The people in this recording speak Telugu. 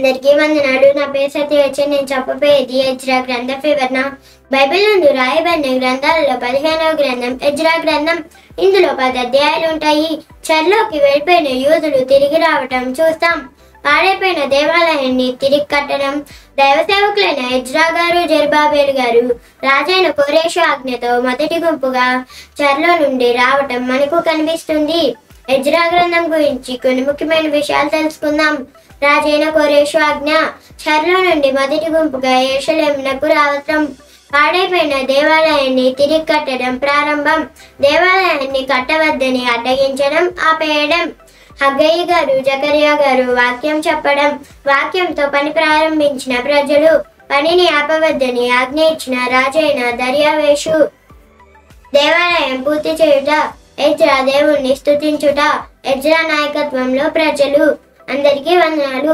అందరికీ వందనాలు. నా పేరు సత్యవచ్చి. నేను చెప్పబోయేది ఎజ్రా గ్రంథ వివరణ. బైబిల్ నందు రాయబడిన గ్రంథాలలో 15వ గ్రంథం ఎజ్రా గ్రంథం. ఇందులో 10 అధ్యాయాలు ఉంటాయి. చెరలోకి వెళ్ళిపోయిన యూదులు తిరిగి రావటం చూస్తాం. పాడైపోయిన దేవాలయాన్ని తిరిగి కట్టడం, దైవ సేవకులైన ఎజ్రా గారు, జెరుబ్బాబెలు గారు రాజైన కోరేషు ఆజ్ఞతో మొదటి గుంపుగా చెరలో నుండి రావటం మనకు కనిపిస్తుంది. ఎజ్రా గ్రంథం గురించి కొన్ని ముఖ్యమైన విషయాలు తెలుసుకుందాం. రాజైన కోరేషు ఆజ్ఞ, చెరలో నుండి మొదటి గుంపుగా యెరూషలేమునకు రావటం, పాడైపోయిన దేవాలయాన్ని తిరిగి కట్టడం ప్రారంభం, దేవాలయాన్ని కట్టవద్దని అడ్డగించడం, ఆపేయడం, హగ్గయి గారు, జకరియా గారు వాక్యం చెప్పడం, వాక్యంతో పని ప్రారంభించిన ప్రజలు, పనిని ఆపవద్దని ఆజ్ఞ ఇచ్చిన రాజైన దర్యావేషు, దేవాలయం పూర్తి చేయుట, ఎజ్రా దేవుణ్ణి స్తుతించుట, ఎజ్రా నాయకత్వంలో ప్రజలు. అందరికీ వందనాలు.